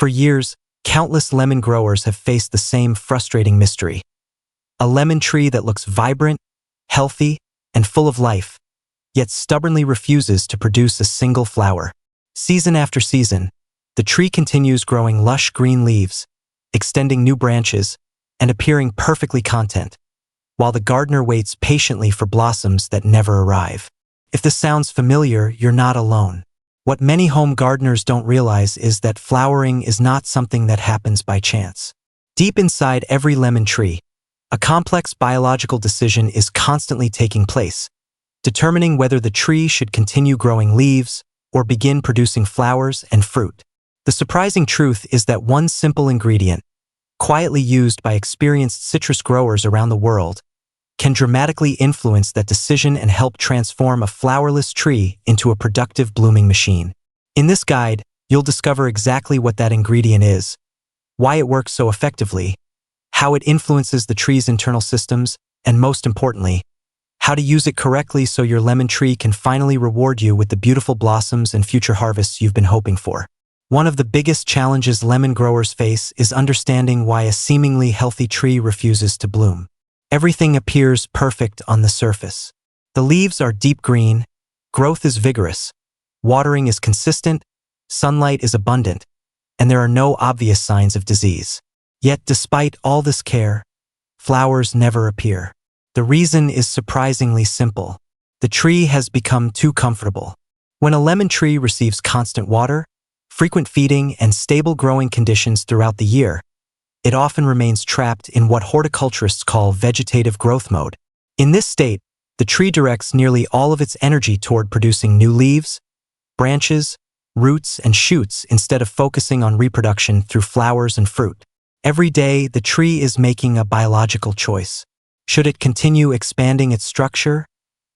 For years, countless lemon growers have faced the same frustrating mystery. A lemon tree that looks vibrant, healthy, and full of life, yet stubbornly refuses to produce a single flower. Season after season, the tree continues growing lush green leaves, extending new branches, and appearing perfectly content, while the gardener waits patiently for blossoms that never arrive. If this sounds familiar, you're not alone. What many home gardeners don't realize is that flowering is not something that happens by chance. Deep inside every lemon tree, a complex biological decision is constantly taking place, determining whether the tree should continue growing leaves or begin producing flowers and fruit. The surprising truth is that one simple ingredient, quietly used by experienced citrus growers around the world, can dramatically influence that decision and help transform a flowerless tree into a productive blooming machine. In this guide, you'll discover exactly what that ingredient is, why it works so effectively, how it influences the tree's internal systems, and most importantly, how to use it correctly so your lemon tree can finally reward you with the beautiful blossoms and future harvests you've been hoping for. One of the biggest challenges lemon growers face is understanding why a seemingly healthy tree refuses to bloom. Everything appears perfect on the surface. The leaves are deep green, growth is vigorous, watering is consistent, sunlight is abundant, and there are no obvious signs of disease. Yet despite all this care, flowers never appear. The reason is surprisingly simple. The tree has become too comfortable. When a lemon tree receives constant water, frequent feeding, and stable growing conditions throughout the year, it often remains trapped in what horticulturists call vegetative growth mode. In this state, the tree directs nearly all of its energy toward producing new leaves, branches, roots, and shoots instead of focusing on reproduction through flowers and fruit. Every day, the tree is making a biological choice. Should it continue expanding its structure,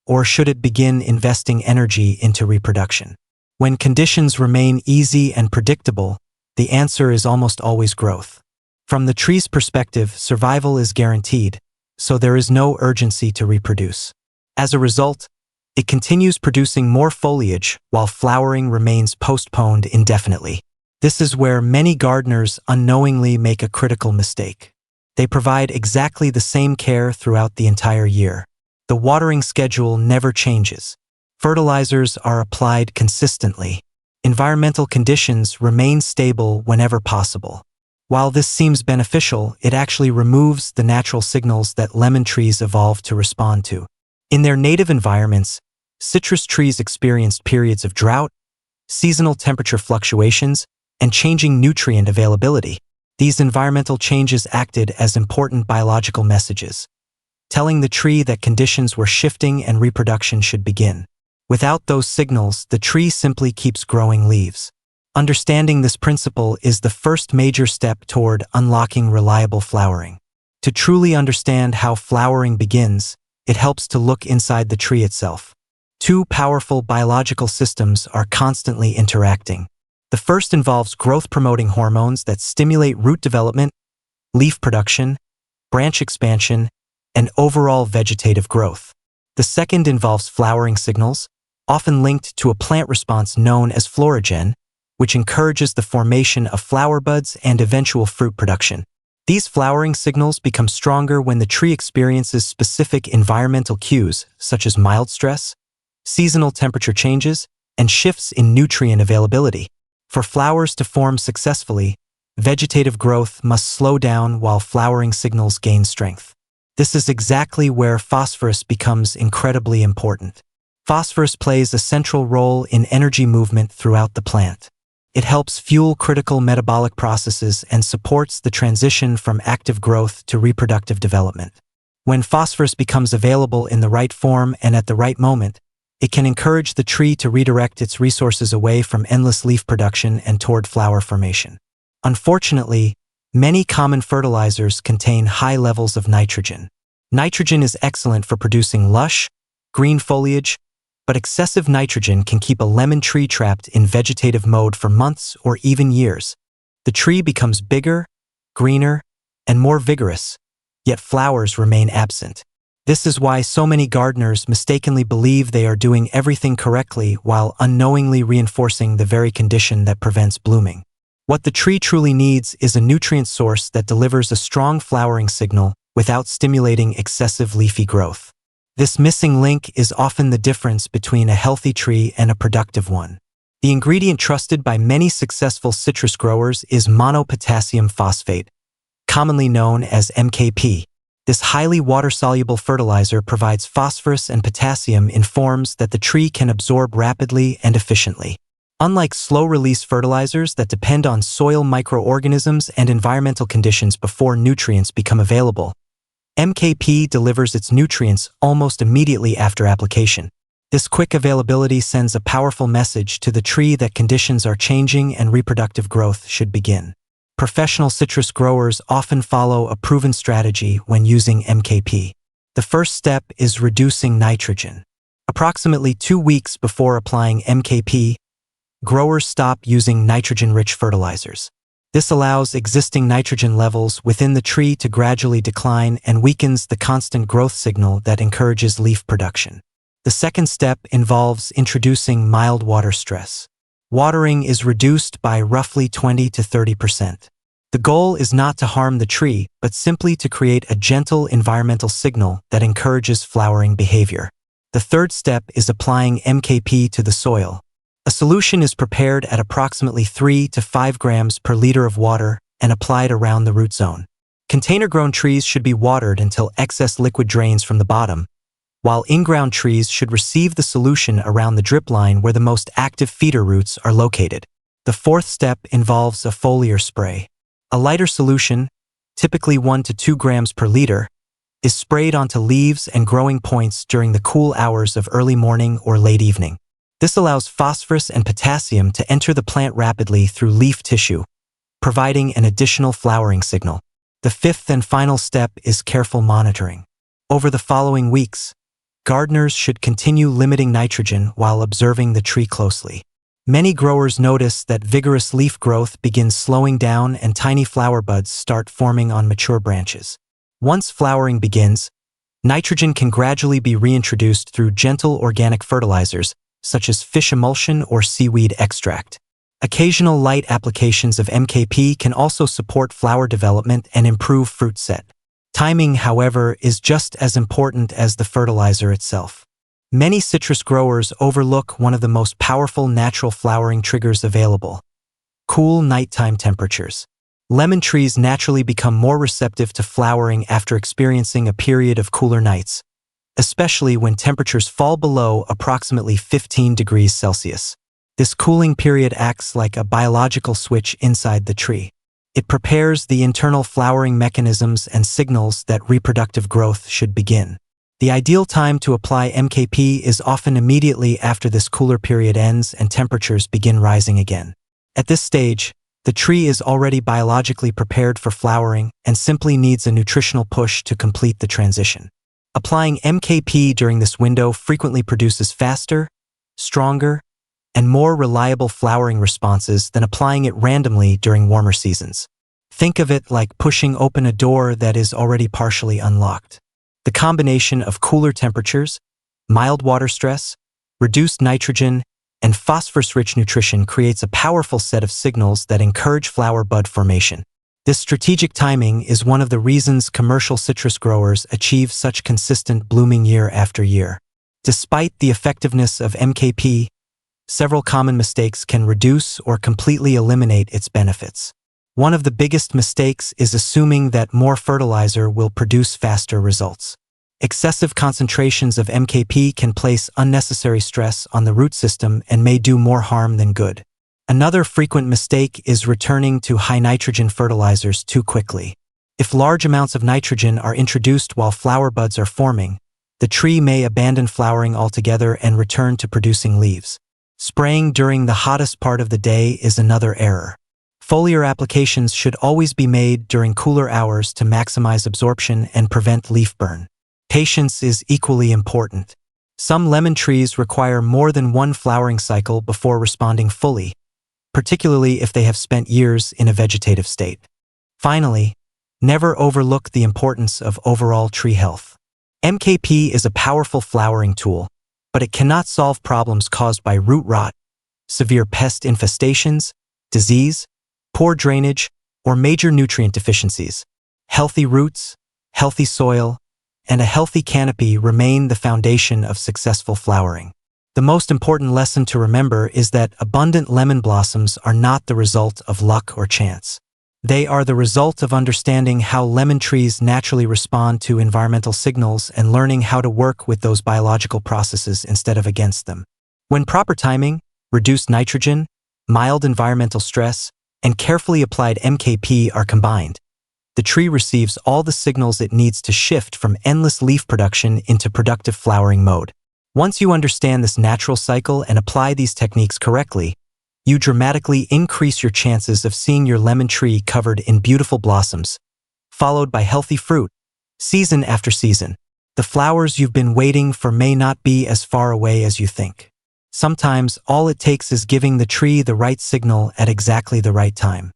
or should it begin investing energy into reproduction? When conditions remain easy and predictable, the answer is almost always growth. From the tree's perspective, survival is guaranteed, so there is no urgency to reproduce. As a result, it continues producing more foliage while flowering remains postponed indefinitely. This is where many gardeners unknowingly make a critical mistake. They provide exactly the same care throughout the entire year. The watering schedule never changes. Fertilizers are applied consistently. Environmental conditions remain stable whenever possible. While this seems beneficial, it actually removes the natural signals that lemon trees evolved to respond to. In their native environments, citrus trees experienced periods of drought, seasonal temperature fluctuations, and changing nutrient availability. These environmental changes acted as important biological messages, telling the tree that conditions were shifting and reproduction should begin. Without those signals, the tree simply keeps growing leaves. Understanding this principle is the first major step toward unlocking reliable flowering. To truly understand how flowering begins, it helps to look inside the tree itself. Two powerful biological systems are constantly interacting. The first involves growth-promoting hormones that stimulate root development, leaf production, branch expansion, and overall vegetative growth. The second involves flowering signals, often linked to a plant response known as florigen, which encourages the formation of flower buds and eventual fruit production. These flowering signals become stronger when the tree experiences specific environmental cues, such as mild stress, seasonal temperature changes, and shifts in nutrient availability. For flowers to form successfully, vegetative growth must slow down while flowering signals gain strength. This is exactly where phosphorus becomes incredibly important. Phosphorus plays a central role in energy movement throughout the plant. It helps fuel critical metabolic processes and supports the transition from active growth to reproductive development. When phosphorus becomes available in the right form and at the right moment, it can encourage the tree to redirect its resources away from endless leaf production and toward flower formation. Unfortunately, many common fertilizers contain high levels of nitrogen. Nitrogen is excellent for producing lush, green foliage, but excessive nitrogen can keep a lemon tree trapped in vegetative mode for months or even years. The tree becomes bigger, greener, and more vigorous, yet flowers remain absent. This is why so many gardeners mistakenly believe they are doing everything correctly while unknowingly reinforcing the very condition that prevents blooming. What the tree truly needs is a nutrient source that delivers a strong flowering signal without stimulating excessive leafy growth. This missing link is often the difference between a healthy tree and a productive one. The ingredient trusted by many successful citrus growers is monopotassium phosphate, commonly known as MKP. This highly water-soluble fertilizer provides phosphorus and potassium in forms that the tree can absorb rapidly and efficiently. Unlike slow-release fertilizers that depend on soil microorganisms and environmental conditions before nutrients become available, MKP delivers its nutrients almost immediately after application. This quick availability sends a powerful message to the tree that conditions are changing and reproductive growth should begin. Professional citrus growers often follow a proven strategy when using MKP. The first step is reducing nitrogen. Approximately 2 weeks before applying MKP, growers stop using nitrogen-rich fertilizers. This allows existing nitrogen levels within the tree to gradually decline and weakens the constant growth signal that encourages leaf production. The second step involves introducing mild water stress. Watering is reduced by roughly 20 to 30%. The goal is not to harm the tree, but simply to create a gentle environmental signal that encourages flowering behavior. The third step is applying MKP to the soil. A solution is prepared at approximately 3 to 5 grams per liter of water and applied around the root zone. Container-grown trees should be watered until excess liquid drains from the bottom, while in-ground trees should receive the solution around the drip line where the most active feeder roots are located. The fourth step involves a foliar spray. A lighter solution, typically 1 to 2 grams per liter, is sprayed onto leaves and growing points during the cool hours of early morning or late evening. This allows phosphorus and potassium to enter the plant rapidly through leaf tissue, providing an additional flowering signal. The fifth and final step is careful monitoring. Over the following weeks, gardeners should continue limiting nitrogen while observing the tree closely. Many growers notice that vigorous leaf growth begins slowing down and tiny flower buds start forming on mature branches. Once flowering begins, nitrogen can gradually be reintroduced through gentle organic fertilizers, such as fish emulsion or seaweed extract. Occasional light applications of MKP can also support flower development and improve fruit set. Timing, however, is just as important as the fertilizer itself. Many citrus growers overlook one of the most powerful natural flowering triggers available: cool nighttime temperatures. Lemon trees naturally become more receptive to flowering after experiencing a period of cooler nights, especially when temperatures fall below approximately 15 degrees Celsius. This cooling period acts like a biological switch inside the tree. It prepares the internal flowering mechanisms and signals that reproductive growth should begin. The ideal time to apply MKP is often immediately after this cooler period ends and temperatures begin rising again. At this stage, the tree is already biologically prepared for flowering and simply needs a nutritional push to complete the transition. Applying MKP during this window frequently produces faster, stronger, and more reliable flowering responses than applying it randomly during warmer seasons. Think of it like pushing open a door that is already partially unlocked. The combination of cooler temperatures, mild water stress, reduced nitrogen, and phosphorus-rich nutrition creates a powerful set of signals that encourage flower bud formation. This strategic timing is one of the reasons commercial citrus growers achieve such consistent blooming year after year. Despite the effectiveness of MKP, several common mistakes can reduce or completely eliminate its benefits. One of the biggest mistakes is assuming that more fertilizer will produce faster results. Excessive concentrations of MKP can place unnecessary stress on the root system and may do more harm than good. Another frequent mistake is returning to high nitrogen fertilizers too quickly. If large amounts of nitrogen are introduced while flower buds are forming, the tree may abandon flowering altogether and return to producing leaves. Spraying during the hottest part of the day is another error. Foliar applications should always be made during cooler hours to maximize absorption and prevent leaf burn. Patience is equally important. Some lemon trees require more than one flowering cycle before responding fully, particularly if they have spent years in a vegetative state. Finally, never overlook the importance of overall tree health. MKP is a powerful flowering tool, but it cannot solve problems caused by root rot, severe pest infestations, disease, poor drainage, or major nutrient deficiencies. Healthy roots, healthy soil, and a healthy canopy remain the foundation of successful flowering. The most important lesson to remember is that abundant lemon blossoms are not the result of luck or chance. They are the result of understanding how lemon trees naturally respond to environmental signals and learning how to work with those biological processes instead of against them. When proper timing, reduced nitrogen, mild environmental stress, and carefully applied MKP are combined, the tree receives all the signals it needs to shift from endless leaf production into productive flowering mode. Once you understand this natural cycle and apply these techniques correctly, you dramatically increase your chances of seeing your lemon tree covered in beautiful blossoms, followed by healthy fruit, season after season. The flowers you've been waiting for may not be as far away as you think. Sometimes all it takes is giving the tree the right signal at exactly the right time.